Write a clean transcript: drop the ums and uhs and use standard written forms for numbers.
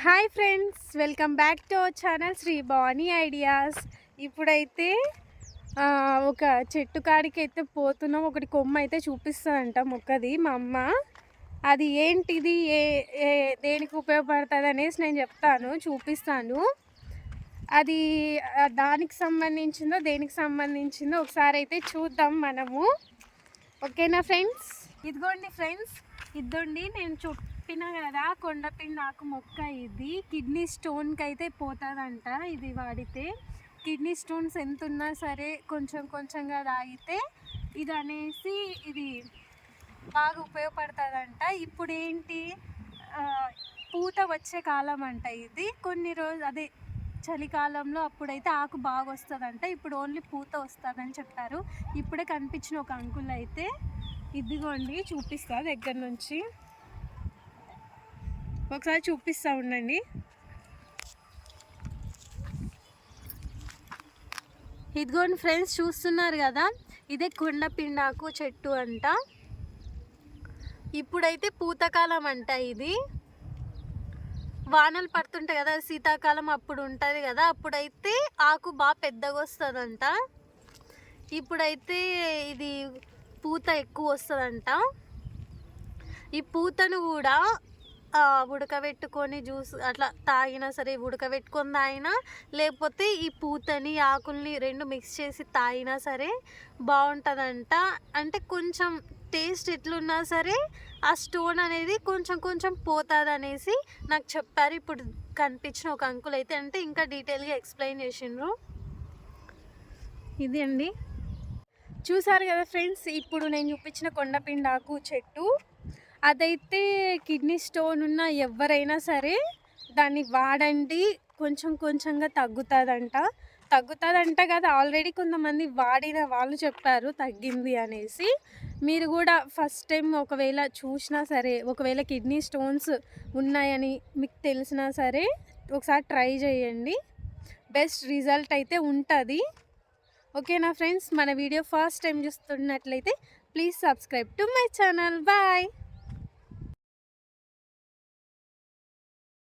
Hi friends, welcome back to our channel Sri Bhavani ideas. ఇప్పుడైతే ఒక చెట్టు కాడికి అయితే పోతున్నాం. ఒకటి కొమ్మ అయితే చూపిస్తుందంట మొక్కది మా అమ్మ. అది ఏంటిది, ఏ ఏ దేనికి ఉపయోగపడుతుంది అనేసి నేను చెప్తాను, చూపిస్తాను. అది దానికి సంబంధించిందో దేనికి సంబంధించిందో ఒకసారి అయితే చూద్దాం మనము. ఓకేనా ఫ్రెండ్స్? ఇదిగోండి ఫ్రెండ్స్, ఇద్దండి నేను చెప్పిన కదా కొండపిండాకు మొక్క. ఇది కిడ్నీ స్టోన్కి అయితే పోతుందంట. ఇది వాడితే కిడ్నీ స్టోన్స్ ఎంత ఉన్నా సరే కొంచెం కొంచెంగా తాగితే ఇది అనేసి ఇది బాగా ఉపయోగపడుతుందంట. ఇప్పుడు ఏంటి, పూత వచ్చే కాలం అంట. ఇది కొన్ని రోజు అదే చలికాలంలో అప్పుడైతే ఆకు బాగా వస్తుందంట. ఇప్పుడు ఓన్లీ పూత వస్తుందని చెప్పారు. ఇప్పుడే కనిపించిన ఒక అంకుల్ అయితే ఇదిగోండి చూపిస్తా దగ్గర నుంచి, ఒకసారి చూపిస్తా ఉండండి. ఇదిగోండి ఫ్రెండ్స్, చూస్తున్నారు కదా, ఇదే కొండపిండాకు చెట్టు అంట. ఇప్పుడైతే పూతకాలం అంట. ఇది వానలు పడుతుంటాయి కదా, శీతాకాలం అప్పుడు ఉంటుంది కదా, అప్పుడైతే ఆకు బాగా పెద్దగా వస్తుందంట. ఇప్పుడైతే ఇది పూత ఎక్కువ వస్తుందంట. ఈ పూతను కూడా ఉడకబెట్టుకొని జ్యూస్ అట్లా తాగినా సరే, ఉడకబెట్టుకొని తాగినా, లేకపోతే ఈ పూతని ఆకుల్ని రెండు మిక్స్ చేసి తాగినా సరే బాగుంటుందంట. అంటే కొంచెం టేస్ట్ ఎట్లున్నా సరే ఆ స్టోన్ అనేది కొంచెం కొంచెం పోతుంది అనేసి నాకు చెప్పారు. ఇప్పుడు కనిపించిన ఒక అంకుల్ అయితే అంటే ఇంకా డీటెయిల్గా ఎక్స్ప్లెయిన్ చేసిండ్రు. ఇది అండి, చూసారు కదా ఫ్రెండ్స్, ఇప్పుడు నేను చూపించిన కొండపిండాకు చెట్టు. అదైతే కిడ్నీ స్టోన్ ఉన్న ఎవరైనా సరే దాన్ని వాడండి, కొంచెం కొంచెంగా తగ్గుతుందంట కదా. ఆల్రెడీ కొంతమంది వాడిన వాళ్ళు చెప్పారు తగ్గింది అనేసి. మీరు కూడా ఫస్ట్ టైం ఒకవేళ చూసినా సరే, ఒకవేళ కిడ్నీ స్టోన్స్ ఉన్నాయని మీకు తెలిసినా సరే ఒకసారి ట్రై చేయండి, బెస్ట్ రిజల్ట్ అయితే ఉంటుంది. ఓకేనా ఫ్రెండ్స్? మన వీడియో ఫస్ట్ టైం చూస్తున్నట్లయితే please subscribe to my channel. Bye.